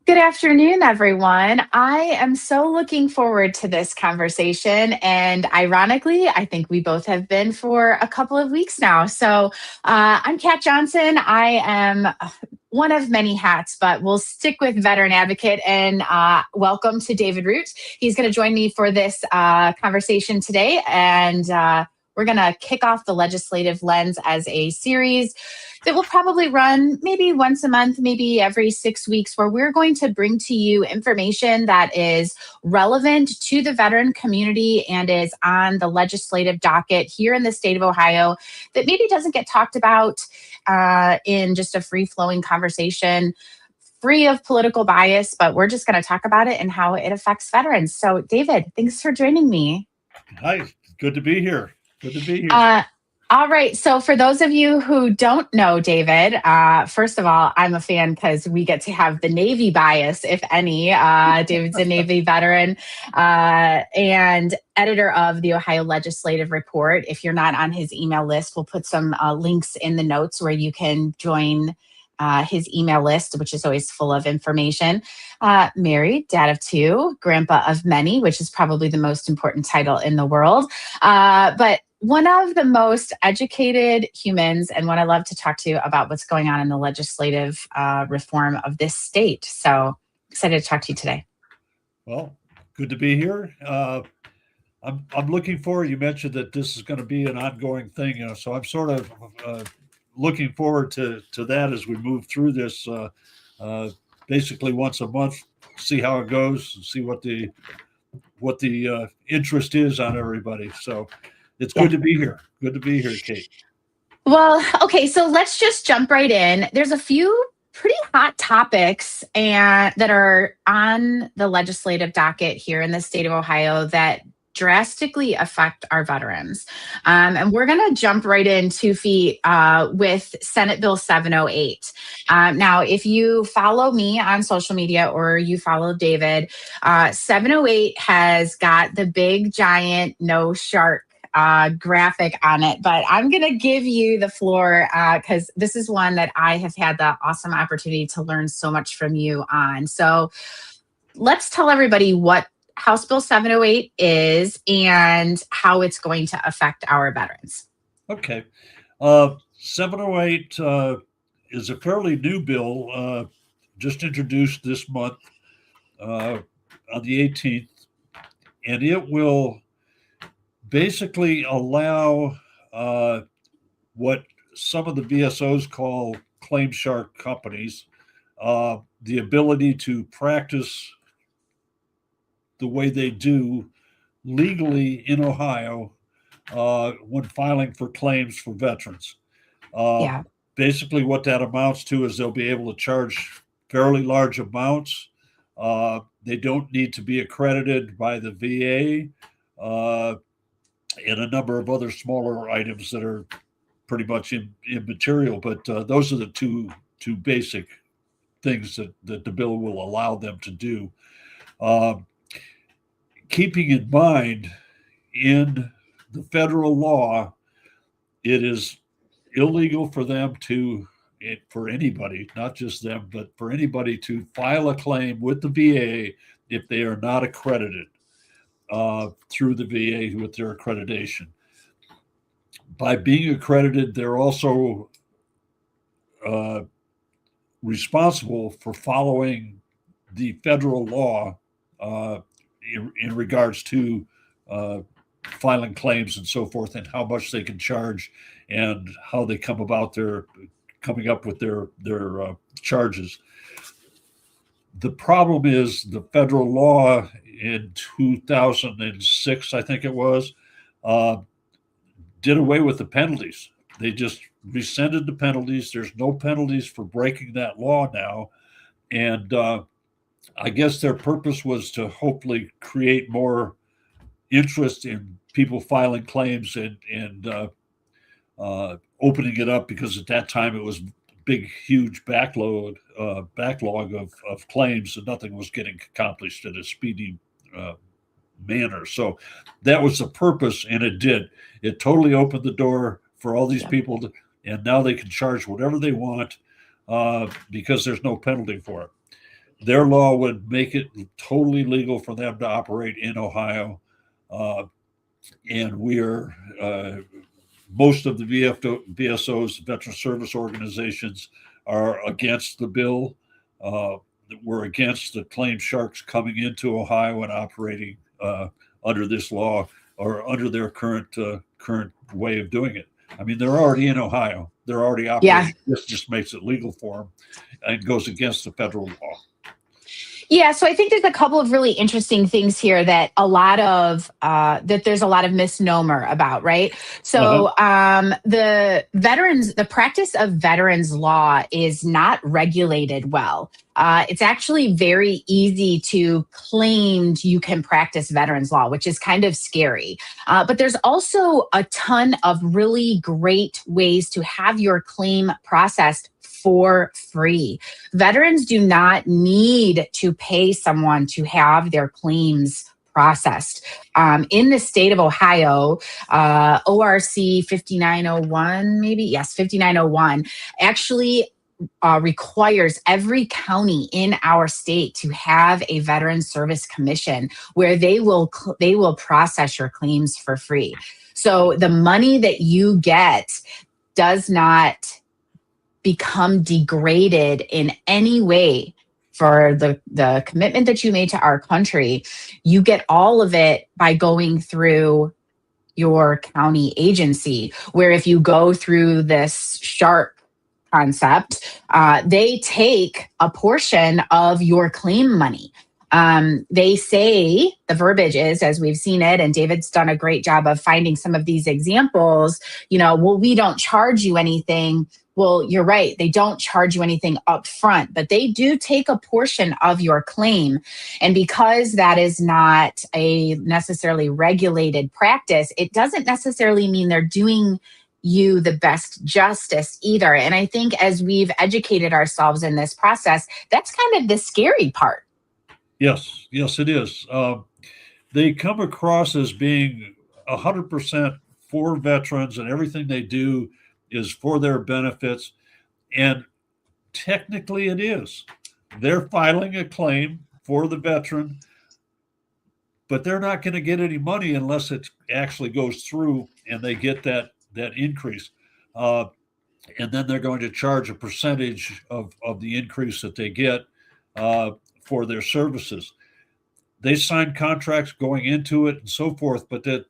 Good afternoon, everyone. I am so looking forward to this conversation. And ironically, I think we both have been for a couple of weeks now. I'm Kat Johnson. I am one of many hats, but we'll stick with veteran advocate. And welcome to David Root. He's going to join me for this conversation today. And we're going to kick off the legislative lens as a series that will probably run maybe once a month, maybe every 6 weeks, where we're going to bring to you information that is relevant to the veteran community and is on the legislative docket here in the state of Ohio that maybe doesn't get talked about in just a free flowing conversation. Free of political bias, but we're just going to talk about it and how it affects veterans. So, David, thanks for joining me. Hi, good to be here. Good to be here. All right. So, for those of you who don't know David, first of all, I'm a fan because we get to have the Navy bias, if any. David's a Navy veteran and editor of the Ohio Legislative Report. If you're not on his email list, we'll put some links in the notes where you can join his email list, which is always full of information. Married, dad of two, grandpa of many, which is probably the most important title in the world. But one of the most educated humans and one I love to talk to about what's going on in the legislative reform of this state. So excited to talk to you today. Well, good to be here. I'm looking forward. You mentioned that this is going to be an ongoing thing, so I'm sort of looking forward to that as we move through this. Basically, once a month, see how it goes, see what the interest is on everybody. So. It's good to be here. Good to be here, Kate. Well, okay, so let's just jump right in. There's a few pretty hot topics that are on the legislative docket here in the state of Ohio that drastically affect our veterans. And we're going to jump right in 2 feet with Senate Bill 708. Now, if you follow me on social media or you follow David, 708 has got the big, giant, no shark graphic on it, but I'm going to give you the floor because this is one that I have had the awesome opportunity to learn so much from you on. So let's tell everybody what House Bill 708 is and how it's going to affect our veterans. Okay. 708 is a fairly new bill, just introduced this month on the 18th, and it will basically allow what some of the VSOs call claim shark companies the ability to practice the way they do legally in Ohio when filing for claims for veterans. Basically, what that amounts to is they'll be able to charge fairly large amounts. They don't need to be accredited by the VA. And a number of other smaller items that are pretty much immaterial. But those are the two basic things that the bill will allow them to do. Keeping in mind, in the federal law, it is illegal for them for anybody, not just them, but for anybody to file a claim with the VA if they are not accredited through the VA with their accreditation. By being accredited, they're also responsible for following the federal law in regards to filing claims and so forth, and how much they can charge and how they come about coming up with their charges. The problem is the federal law in 2006, I think it was, did away with the penalties. They just rescinded the penalties. There's no penalties for breaking that law now. And I guess their purpose was to hopefully create more interest in people filing claims and opening it up, because at that time it was big, huge backlog of claims, and nothing was getting accomplished in a speedy manner. So that was the purpose, and it did. It totally opened the door for all these people, and now they can charge whatever they want because there's no penalty for it. their law would make it totally legal for them to operate in Ohio. And we are, most of the VSOs, veteran service organizations, are against the bill. We're against the claim sharks coming into Ohio and operating under this law or under their current way of doing it. I mean, they're already in Ohio. They're already Yeah. operating. This just makes it legal for them and goes against the federal law. Yeah, so I think there's a couple of really interesting things here that there's a lot of misnomer about, right? So the practice of veterans law is not regulated well. It's actually very easy to claim you can practice veterans law, which is kind of scary. But there's also a ton of really great ways to have your claim processed for free. Veterans do not need to pay someone to have their claims processed. In the state of Ohio, ORC 5901, maybe? Yes, 5901, actually requires every county in our state to have a veteran service commission where they will process your claims for free. So the money that you get does not become degraded in any way for the commitment that you made to our country. You get all of it by going through your county agency, where if you go through this shark concept, they take a portion of your claim money. They say the verbiage is, as we've seen it, and David's done a great job of finding some of these examples, well, we don't charge you anything. Well, you're right. They don't charge you anything up front, but they do take a portion of your claim. And because that is not a necessarily regulated practice, it doesn't necessarily mean they're doing you the best justice either. And I think as we've educated ourselves in this process, that's kind of the scary part. Yes, it is. They come across as being 100% for veterans, and everything they do is for their benefits. And technically, it is. They're filing a claim for the veteran, but they're not going to get any money unless it actually goes through and they get that increase. And then they're going to charge a percentage of the increase that they get for their services. They sign contracts going into it and so forth, but the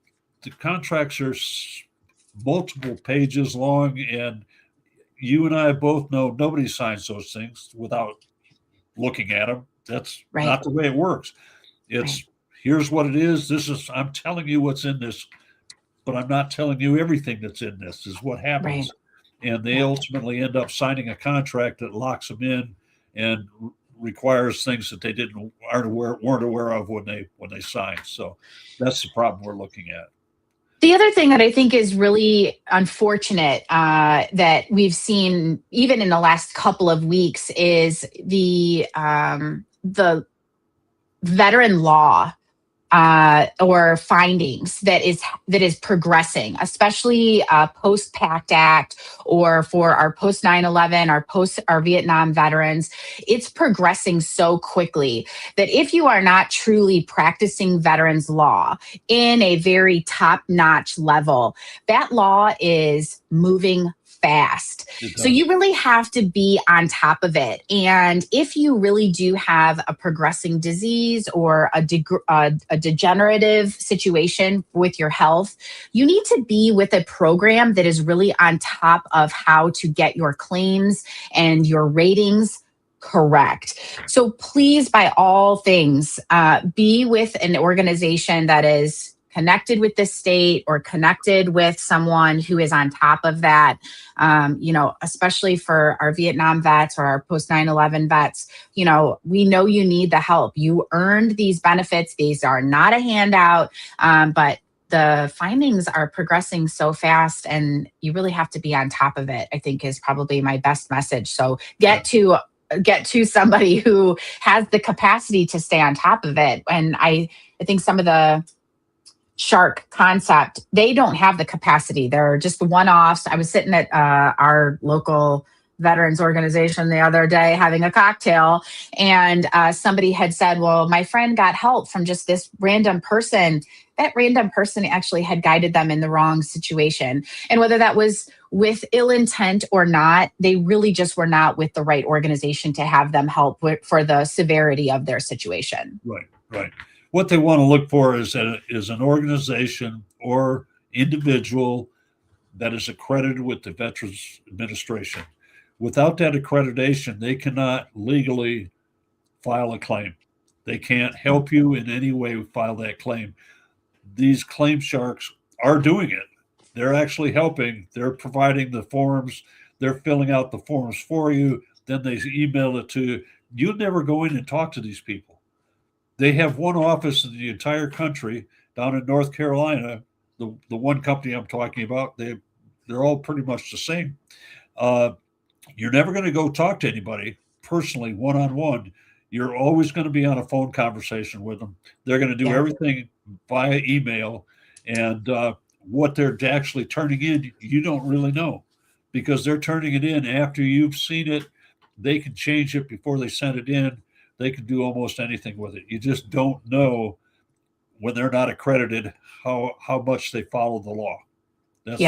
contracts are multiple pages long, and you and I both know nobody signs those things without looking at them. That's Right. not the way it works. It's here's what it is. I'm telling you what's in this, but I'm not telling you everything that's in this, is what happens. Right. And they ultimately end up signing a contract that locks them in and requires things that they weren't aware of when they signed. So that's the problem we're looking at. The other thing that I think is really unfortunate that we've seen even in the last couple of weeks is the veteran law or findings that is progressing, especially post PACT Act or for our post 9/11, our Vietnam veterans. It's progressing so quickly that if you are not truly practicing veterans law in a very top-notch level, that law is moving fast. So you really have to be on top of it. And if you really do have a progressing disease or a degenerative situation with your health, you need to be with a program that is really on top of how to get your claims and your ratings correct. So please, by all things, be with an organization that is connected with the state or connected with someone who is on top of that, especially for our Vietnam vets or our post 9/11 vets. We know you need the help. You earned these benefits. These are not a handout, but the findings are progressing so fast and you really have to be on top of it, I think is probably my best message. So get to somebody who has the capacity to stay on top of it. And I think some of the shark concept, they don't have the capacity. They're just the one-offs. I was sitting at our local veterans organization the other day having a cocktail, and somebody had said, well, my friend got help from just this random person. That random person actually had guided them in the wrong situation. And whether that was with ill intent or not, they really just were not with the right organization to have them help for the severity of their situation. Right, right. What they want to look for is an organization or individual that is accredited with the Veterans Administration. Without that accreditation, they cannot legally file a claim. They can't help you in any way file that claim. These claim sharks are doing it. They're actually helping. They're providing the forms. They're filling out the forms for you. Then they email it to you. You never go in and talk to these people. They have one office in the entire country down in North Carolina. The one company I'm talking about, they're all pretty much the same. You're never going to go talk to anybody personally, one on one. You're always going to be on a phone conversation with them. They're going to do everything via email, and what they're actually turning in, you don't really know, because they're turning it in after you've seen it. They can change it before they send it in. They can do almost anything with it. You just don't know when they're not accredited how much they follow the law. That's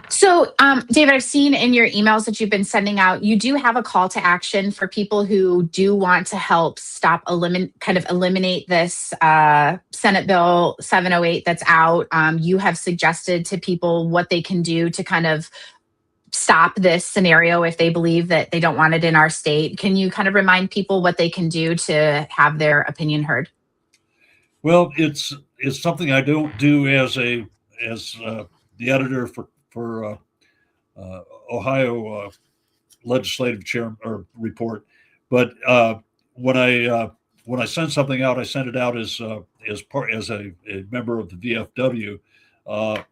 So, David, I've seen in your emails that you've been sending out, you do have a call to action for people who do want to help stop, eliminate this Senate Bill 708 that's out. You have suggested to people what they can do to kind of stop this scenario if they believe that they don't want it in our state. Can you kind of remind people what they can do to have their opinion heard? Well, it's something I don't do as the editor for Ohio legislative chair or report, but when I send something out, I send it out as a member of the VFW,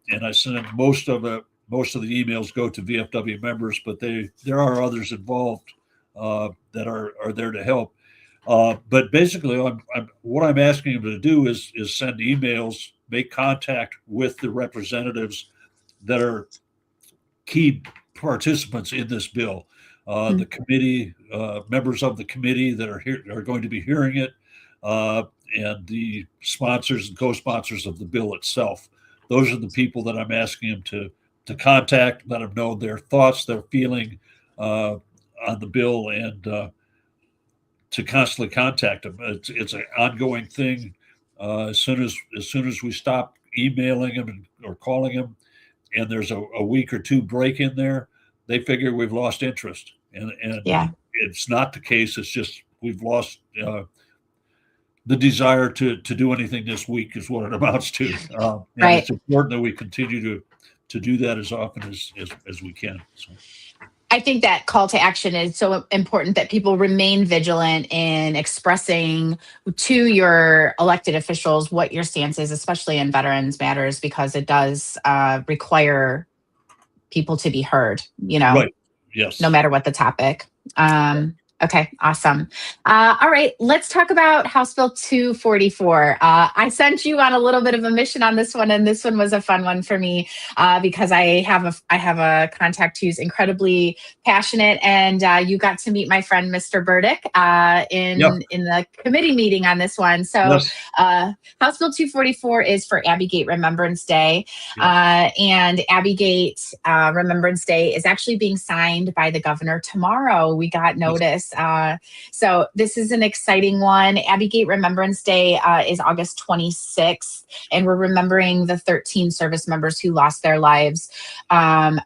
and I send most of the emails go to VFW members, but there are others involved that are there to help. But basically, what I'm asking them to do is send emails, make contact with the representatives that are key participants in this bill. The committee, members of the committee that are going to be hearing it, and the sponsors and co-sponsors of the bill itself. Those are the people that I'm asking them to contact, let them know their thoughts, their feeling on the bill, and to constantly contact them. It's an ongoing thing. As soon as we stop emailing them or calling them, and there's a week or two break in there, they figure we've lost interest, and it's not the case. It's just we've lost the desire to do anything this week is what it amounts to. And it's important that we continue to do that as often as we can. So. I think that call to action is so important, that people remain vigilant in expressing to your elected officials what your stance is, especially in veterans matters, because it does require people to be heard, Right. Yes. No matter what the topic. Okay, awesome. All right, let's talk about House Bill 244. I sent you on a little bit of a mission on this one, and this one was a fun one for me because I have a contact who's incredibly passionate, and you got to meet my friend Mr. Burdick in the committee meeting on this one. So House Bill 244 is for Abbey Gate Remembrance Day, and Abbey Gate Remembrance Day is actually being signed by the governor tomorrow. We got notice. So this is an exciting one. Abbey Gate Remembrance Day is August 26th, and we're remembering the 13 service members who lost their lives on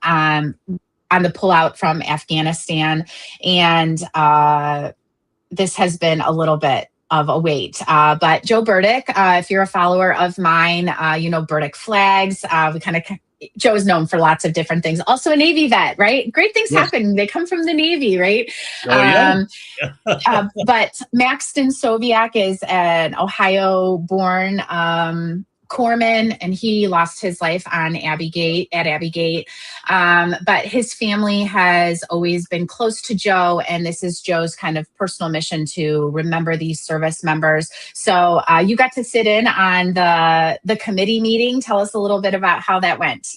the pullout from Afghanistan. And this has been a little bit of a wait. But Joe Burdick, if you're a follower of mine, you know Burdick flags. Joe's known for lots of different things. Also a Navy vet, right? Great things happen. They come from the Navy, right? But Maxton Soviak is an Ohio-born corpsman, and he lost his life on Abbey Gate. But his family has always been close to Joe, and this is Joe's kind of personal mission to remember these service members. So you got to sit in on the committee meeting. Tell us a little bit about how that went.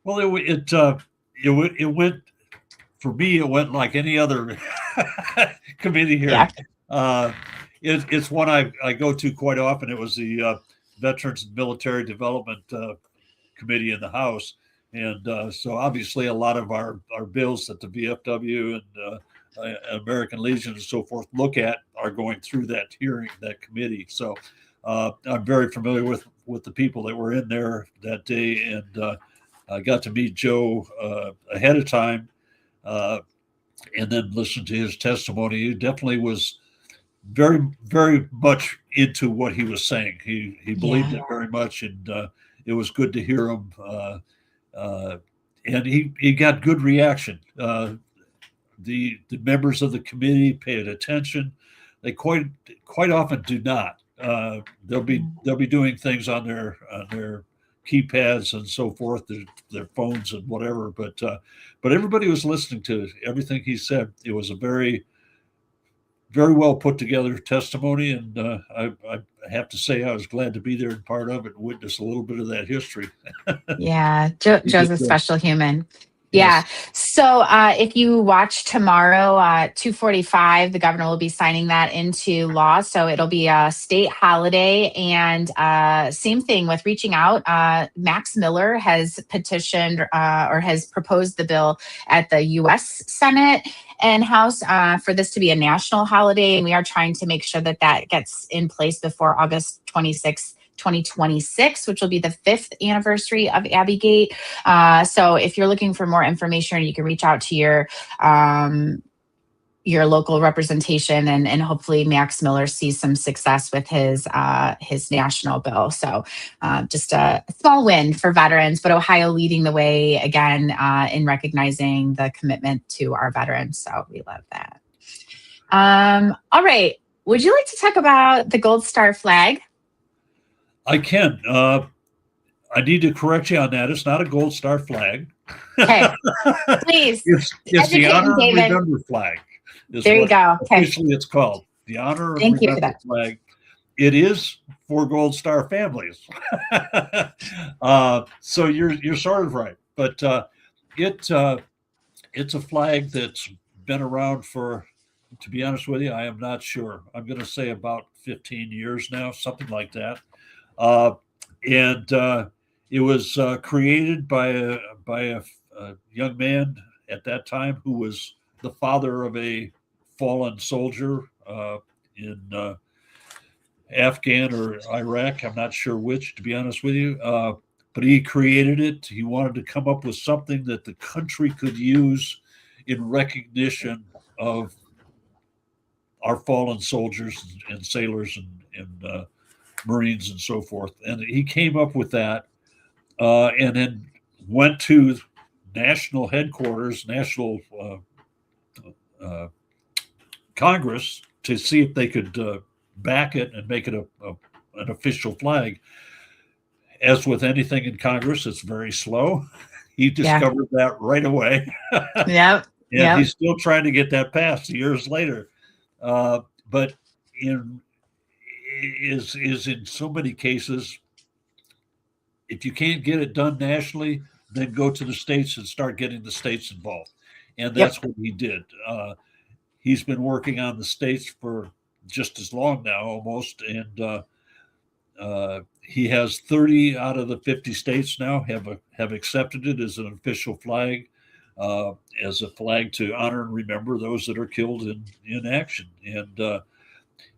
Well, it went for me, it went like any other committee Yeah. hearing. Uh, it's one I go to quite often. It was the Veterans and Military Development Committee in the House. And so obviously a lot of our bills that the VFW and American Legion and so forth look at are going through that hearing, that committee. So I'm very familiar with the people that were in there that day, and I got to meet Joe ahead of time, and then listen to his testimony. He definitely was very, very much into what he was saying. He believed Yeah. it very much, and it was good to hear him. And he got good reaction. The members of the committee paid attention. They quite often do not. They'll be doing things on their keypads and so forth, their phones and whatever. But everybody was listening to everything he said. It was a very very well put together testimony, and I have to say I was glad to be there and part of it and witness a little bit of that history. Yeah, He did Joe's a good. special human. Yeah. Yes. So if you watch tomorrow, 2:45, the governor will be signing that into law. So it'll be a state holiday. And same thing with reaching out. Max Miller has petitioned or has proposed the bill at the U.S. Senate and House for this to be a national holiday. And we are trying to make sure that that gets in place before August 2026, which will be the 5th anniversary of Abbygate. So if you're looking for more information, you can reach out to your local representation, and hopefully Max Miller sees some success with his national bill. So just a small win for veterans, but Ohio leading the way again in recognizing the commitment to our veterans. So we love that. All right. Would you like to talk about the Gold Star flag? I can. I need to correct you on that. It's not a gold star flag. Okay, please It's the educate me, Honor and David. Remember flag. Is There you what go. Okay, officially it's called. The Honor and thank you for Remember that. flag. It is for Gold Star families. So you're sort of right, but it it's a flag that's been around for. To be honest with you, I am not sure. I'm going to say about 15 years now, something like that. Uh, and it was created by a young man at that time who was the father of a fallen soldier in Afghan or Iraq. I'm not sure which, to be honest with you. But he created it. He wanted to come up with something that the country could use in recognition of our fallen soldiers and sailors and Marines and so forth. And he came up with that, and then went to national headquarters, national uh, Congress to see if they could back it and make it an official flag. As with anything in Congress, it's very slow. He Yeah. discovered that right away, Yep. and Yep. he's still trying to get that passed years later. But in is in so many cases, if you can't get it done nationally, then go to the states and start getting the states involved. And Yep. that's what he did. He's been working on the states for just as long now, almost, and he has 30 out of the 50 states now have accepted it as an official flag, as a flag to honor and remember those that are killed in action. And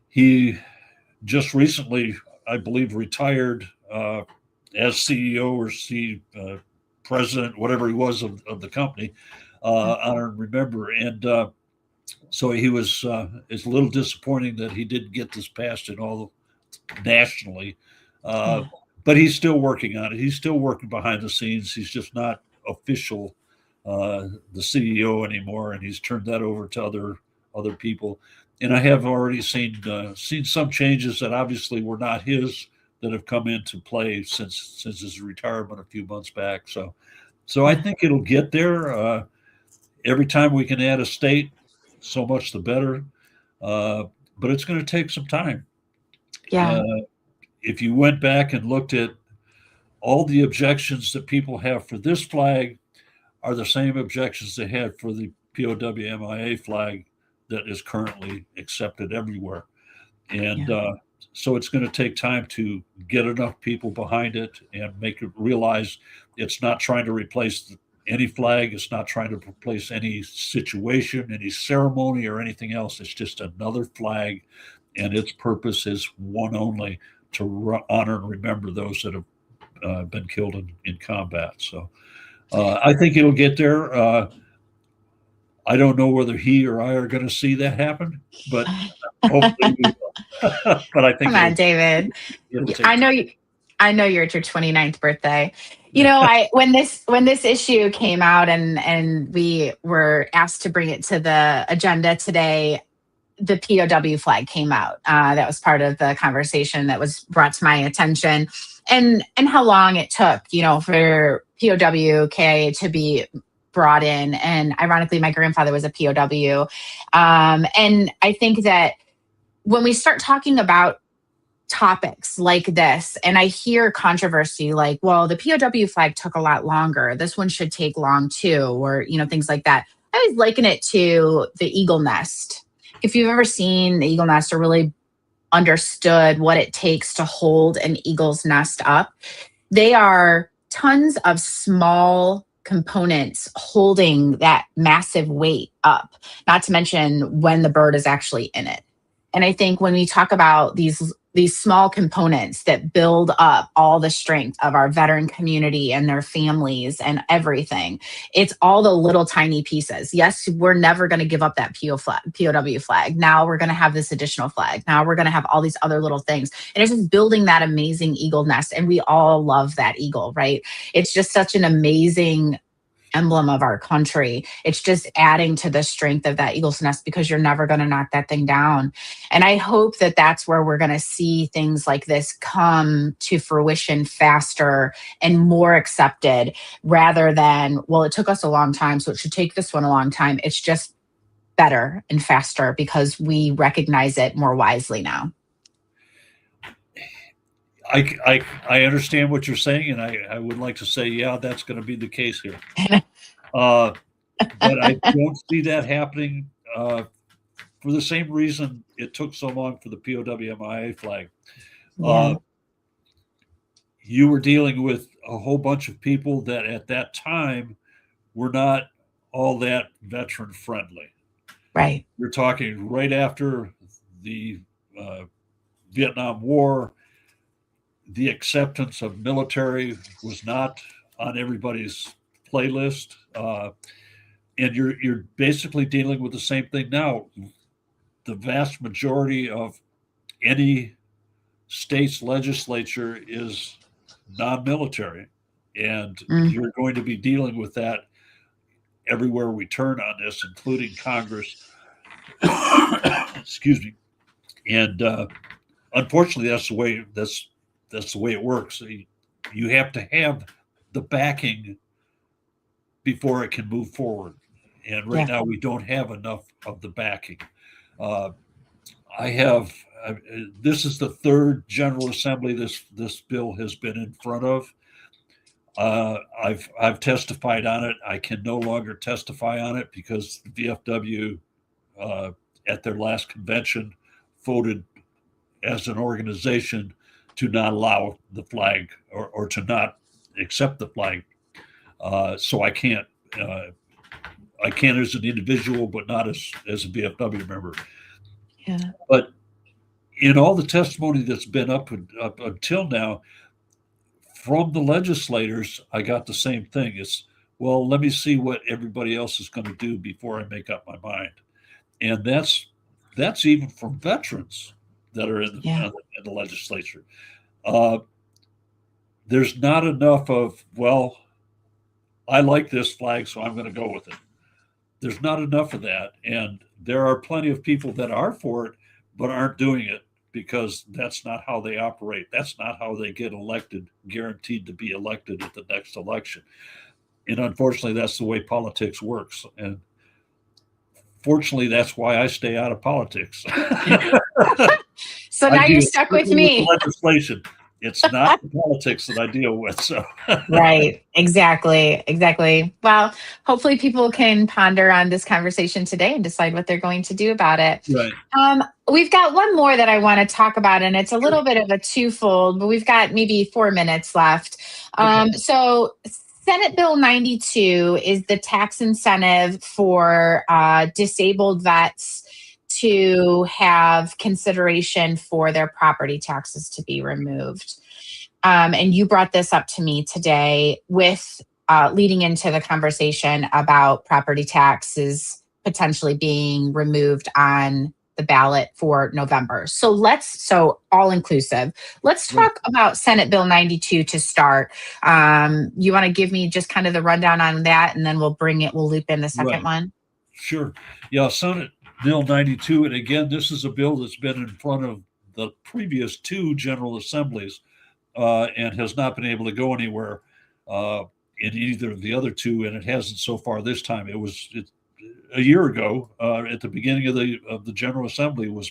he just recently, I believe, retired as CEO or president, whatever he was of the company, honor and remember. And so he was. It's a little disappointing that he didn't get this passed in all nationally, uh, Yeah. but he's still working on it. He's still working behind the scenes. He's just not official, the CEO anymore, and he's turned that over to other people. And I have already seen some changes that obviously were not his that have come into play since his retirement a few months back. So I Yeah. think it'll get there. Every time we can add a state, so much the better. Uh, but it's going to take some time. Yeah. Uh, if you went back and looked at all the objections that people have for this flag are the same objections they had for the POW flag that is currently accepted everywhere. And Yeah. So it's going to take time to get enough people behind it and make it realize it's not trying to replace any flag. It's not trying to replace any situation, any ceremony, or anything else. It's just another flag, and its purpose is one only: to honor and remember those that have been killed in combat. So I think it'll get there. I don't know whether he or I are going to see that happen, but hopefully we will. But I think Come on, David. it'll I take know time. you. I know you're at your 29th birthday. I when this issue came out and we were asked to bring it to the agenda today, the POW flag came out. That was part of the conversation that was brought to my attention, and how long it took, for POW KIA to be brought in. And ironically, my grandfather was a POW, and I think that when we start talking about topics like this, and I hear controversy like, well, the POW flag took a lot longer, this one should take long too, or things like that. I always liken it to the eagle nest. If you've ever seen the eagle nest or really understood what it takes to hold an eagle's nest up, they are tons of small components holding that massive weight up, not to mention when the bird is actually in it. And I think when we talk about these small components that build up all the strength of our veteran community and their families and everything, it's all the little tiny pieces. Yes, we're never going to give up that POW flag. Now we're going to have this additional flag. Now we're going to have all these other little things. And it's just building that amazing eagle nest. And we all love that eagle, right? It's just such an amazing emblem of our country. It's just adding to the strength of that eagle's nest, because you're never going to knock that thing down. And I hope that that's where we're going to see things like this come to fruition faster and more accepted, rather than, well, it took us a long time, so it should take this one a long time. It's just better and faster because we recognize it more wisely now. I understand what you're saying, and I would like to say, yeah, that's going to be the case here. Uh, but I don't see that happening for the same reason it took so long for the POW flag. Yeah. You were dealing with a whole bunch of people that at that time were not all that veteran friendly. Right. You're talking right after the Vietnam War. The acceptance of military was not on everybody's playlist, and you're basically dealing with the same thing now. The vast majority of any state's legislature is non-military, and Mm. you're going to be dealing with that everywhere we turn on this, including Congress. Excuse me. And unfortunately, that's the way it works. You have to have the backing before it can move forward, and right Yeah. now we don't have enough of the backing. Uh, I have. This is the third General Assembly this bill has been in front of. I've testified on it. I can no longer testify on it because the VFW at their last convention voted as an organization to not allow the flag or to not accept the flag. So I can't as an individual, but not as a VFW member. Yeah. But in all the testimony that's been up until now from the legislators, I got the same thing. It's, well, let me see what everybody else is going to do before I make up my mind. And that's even from veterans that are in the legislature. There's not enough of, well, I like this flag, so I'm going to go with it. There's not enough of that. And there are plenty of people that are for it, but aren't doing it because that's not how they operate. That's not how they get elected, guaranteed to be elected at the next election. And unfortunately, that's the way politics works. And fortunately, that's why I stay out of politics. So now you're stuck with me. Legislation. it's not the politics that I deal with. So Right. Exactly. Exactly. Well, hopefully people can ponder on this conversation today and decide what they're going to do about it. right, We've got one more that I want to talk about, and it's a sure, little bit of a twofold, but we've got maybe 4 minutes left. okay, So, Senate Bill 92 is the tax incentive for disabled vets to have consideration for their property taxes to be removed. And you brought this up to me today with leading into the conversation about property taxes potentially being removed on the ballot for November. So all inclusive. Let's right, talk about Senate Bill 92 to start. You want to give me just kind of the rundown on that, and then we'll loop in the second right, one. sure. Yeah, Senate Bill 92, and again, this is a bill that's been in front of the previous two General Assemblies and has not been able to go anywhere in either of the other two, and it hasn't so far this time. A year ago at the beginning of the General Assembly was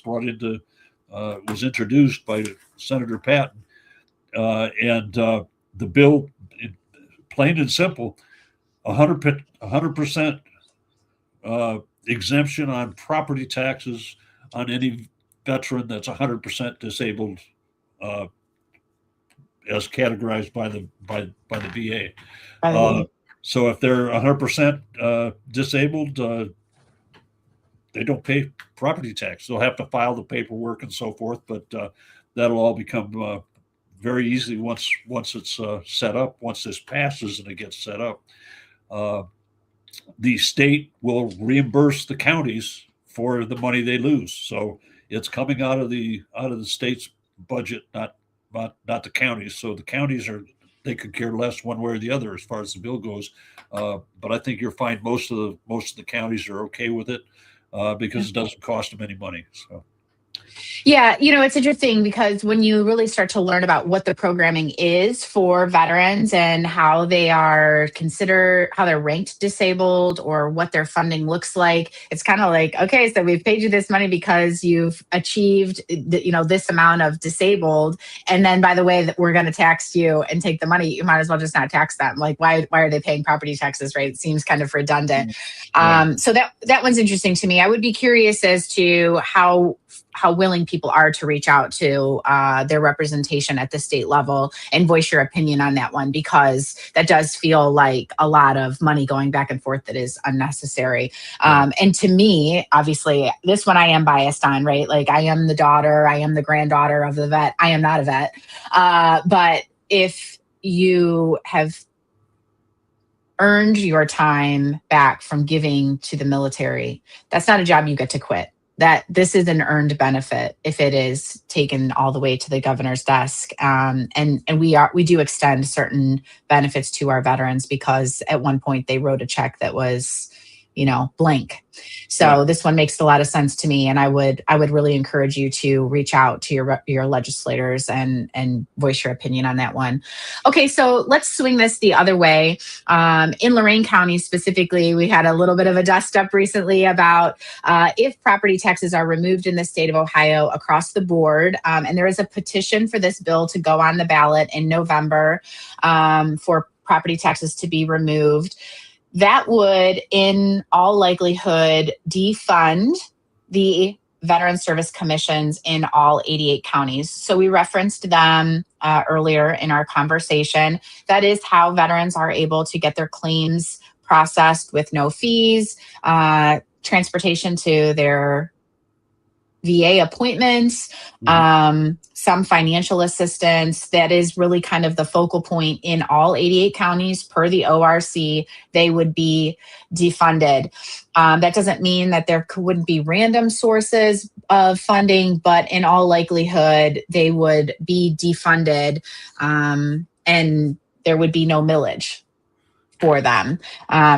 introduced by Senator Patton, and the bill, plain and simple, 100% exemption on property taxes on any veteran that's 100% disabled, uh, as categorized by the VA. Uh, so if they're 100% disabled, they don't pay property tax. They'll have to file the paperwork and so forth, but that'll all become very easy once it's set up. Once this passes and it gets set up, uh, the state will reimburse the counties for the money they lose. So it's coming out of the state's budget, not the counties. So the counties they could care less one way or the other as far as the bill goes. But I think you'll find most of the counties are okay with it because it doesn't cost them any money. So. Yeah, it's interesting because when you really start to learn about what the programming is for veterans and how how they're ranked disabled or what their funding looks like, it's kind of like, okay, so we've paid you this money because you've achieved, this amount of disabled. And then, by the way, that we're going to tax you and take the money, you might as well just not tax them. Like, why are they paying property taxes, right? It seems kind of redundant. Right. So that one's interesting to me. I would be curious as to how willing people are to reach out to their representation at the state level and voice your opinion on that one, because that does feel like a lot of money going back and forth that is unnecessary. And to me, obviously, this one I am biased on, right? Like, I am the daughter, I am the granddaughter of the vet. I am not a vet. But if you have earned your time back from giving to the military, that's not a job you get to quit. That this is an earned benefit if it is taken all the way to the governor's desk. And we do extend certain benefits to our veterans because at one point they wrote a check that was, blank. So Right. this one makes a lot of sense to me, and I would really encourage you to reach out to your legislators and voice your opinion on that one. Okay, so let's swing this the other way. In Lorain County specifically, we had a little bit of a dust up recently about if property taxes are removed in the state of Ohio across the board. And there is a petition for this bill to go on the ballot in November for property taxes to be removed. That would, in all likelihood, defund the veteran service commissions in all 88 counties. So we referenced them earlier in our conversation. That is how veterans are able to get their claims processed with no fees, transportation to their VA appointments, some financial assistance. That is really kind of the focal point in all 88 counties per the ORC. They would be defunded. That doesn't mean that there wouldn't be random sources of funding, but in all likelihood, they would be defunded, and there would be no millage for them.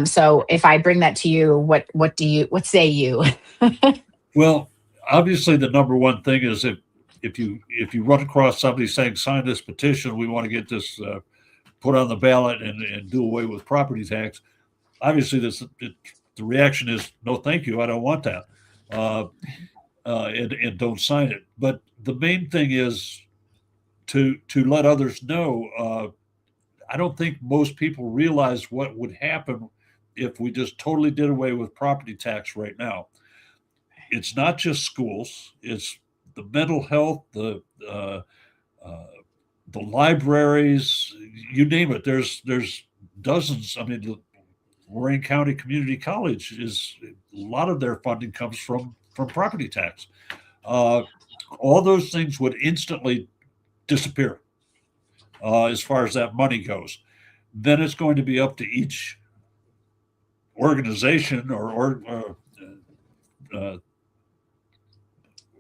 So if I bring that to you, what say you? Well, obviously, the number one thing is if you run across somebody saying sign this petition, we want to get this put on the ballot and do away with property tax. Obviously, the reaction is no, thank you, I don't want that, and don't sign it. But the main thing is to let others know. I don't think most people realize what would happen if we just totally did away with property tax right now. It's not just schools; it's the mental health, uh, the libraries, you name it. There's dozens. I mean, Lorraine County Community College is a lot of their funding comes from property tax. Uh, all those things would instantly disappear as far as that money goes. Then it's going to be up to each organization or uh,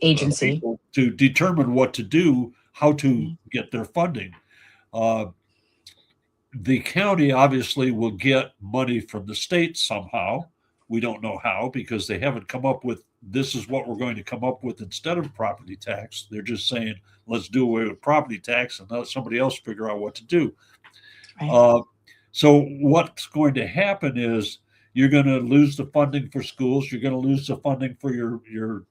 Agency. people to determine what to do, how to get their funding. Uh, the county obviously will get money from the state somehow. We don't know how because they haven't come up with this is what we're going to come up with instead of property tax. They're just saying, let's do away with property tax and let somebody else figure out what to do. Right. So what's going to happen is you're going to lose the funding for schools. You're going to lose the funding for your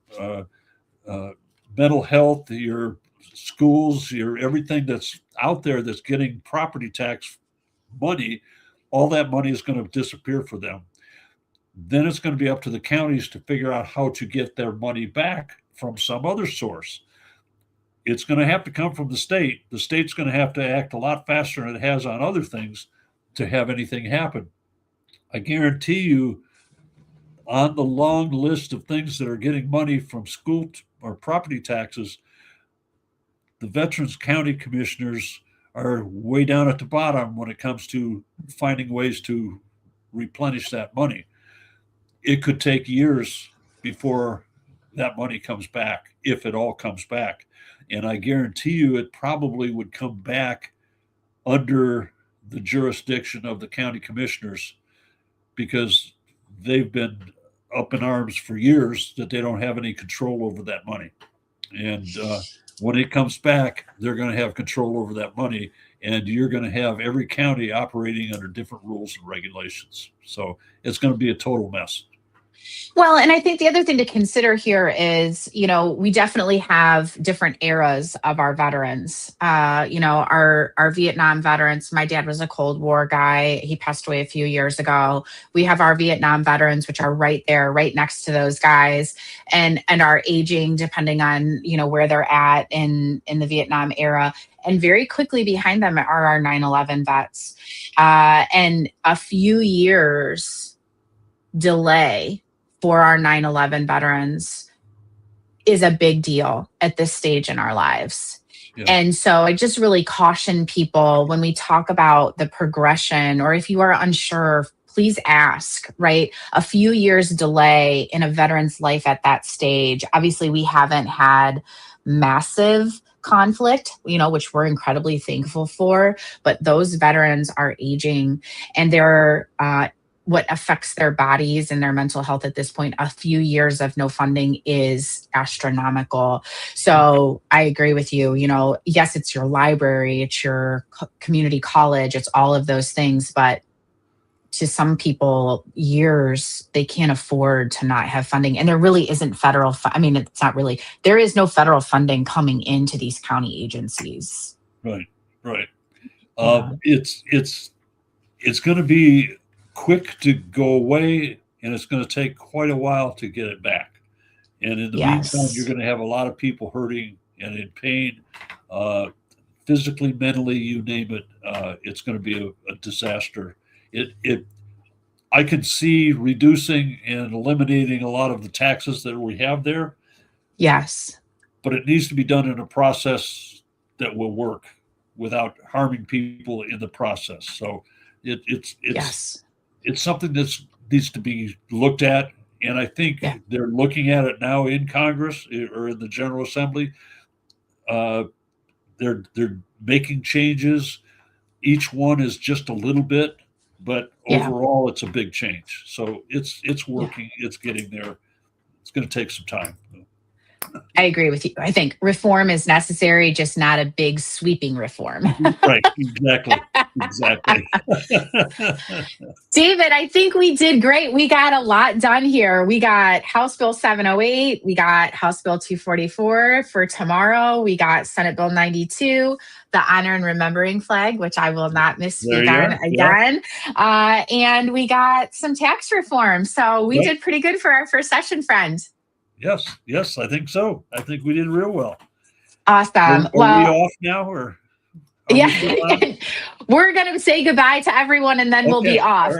mental health, your schools, your everything that's out there that's getting property tax money. All that money is going to disappear for them. Then it's going to be up to the counties to figure out how to get their money back from some other source. It's going to have to come from the state. The state's going to have to act a lot faster than it has on other things to have anything happen. I guarantee you, on the long list of things that are getting money from school or property taxes, the Veterans County Commissioners are way down at the bottom when it comes to finding ways to replenish that money. It could take years before that money comes back, if it all comes back. And I guarantee you it probably would come back under the jurisdiction of the county commissioners because they've been up in arms for years that they don't have any control over that money. And when it comes back, they're going to have control over that money. And you're going to have every county operating under different rules and regulations. So it's going to be a total mess. Well, and I think the other thing to consider here is, we definitely have different eras of our veterans. Our Vietnam veterans. My dad was a Cold War guy. He passed away a few years ago. We have our Vietnam veterans, which are right there, right next to those guys, and are aging depending on where they're at in the Vietnam era. And very quickly behind them are our 9/11 vets, and a few years delay for our 9/11 veterans is a big deal at this stage in our lives. Yeah. And so I just really caution people when we talk about the progression, or if you are unsure, please ask, right? A few years delay in a veteran's life at that stage. Obviously, we haven't had massive conflict, which we're incredibly thankful for, but those veterans are aging and they're what affects their bodies and their mental health at this point. A few years of no funding is astronomical. So I agree with you. Yes, it's your library, it's your community college, it's all of those things. But to some people, years, they can't afford to not have funding. And there really isn't federal. It's not really. There is no federal funding coming into these county agencies. Right. Yeah. It's going to be quick to go away, and it's going to take quite a while to get it back. And in the meantime, you're going to have a lot of people hurting and in pain, physically, mentally, you name it. It's going to be a disaster. I could see reducing and eliminating a lot of the taxes that we have there. Yes. But it needs to be done in a process that will work without harming people in the process. So it's something that needs to be looked at, and I think they're looking at it now in Congress or in the General Assembly. They're making changes. Each one is just a little bit, but overall, it's a big change. So it's working. Yeah. It's getting there. It's going to take some time. I agree with you. I think reform is necessary, just not a big sweeping reform. Right, exactly. Exactly. David, I think we did great. We got a lot done here. We got House Bill 708. We got House Bill 244 for tomorrow. We got Senate Bill 92, the honor and remembering flag, which I will not There misspeak you on are. Yeah. again. And we got some tax reform. So we Yep. did pretty good for our first session, friend. Yes. Yes. I think so. I think we did real well. Awesome. Are we Well, off now, or are we yeah, still on? we're going to say goodbye to everyone and then we'll be Okay. All off.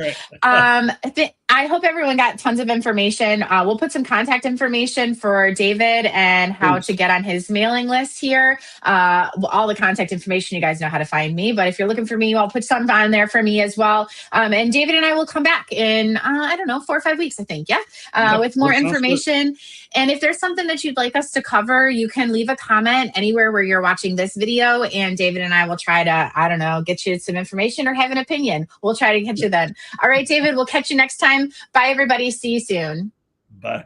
right. I hope everyone got tons of information. We'll put some contact information for David and how to Please. get on his mailing list here. All the contact information, you guys know how to find me. But if you're looking for me, I'll put some on there for me as well. And David and I will come back in, I don't know, 4 or 5 weeks, I think. Yeah. Yep. With more That sounds good. information. And if there's something that you'd like us to cover, you can leave a comment anywhere where you're watching this video. And David and I will try to, I don't know, get you some information or have an opinion. We'll try to catch you then. All right, David, we'll catch you next time. Bye, everybody. See you soon. Bye.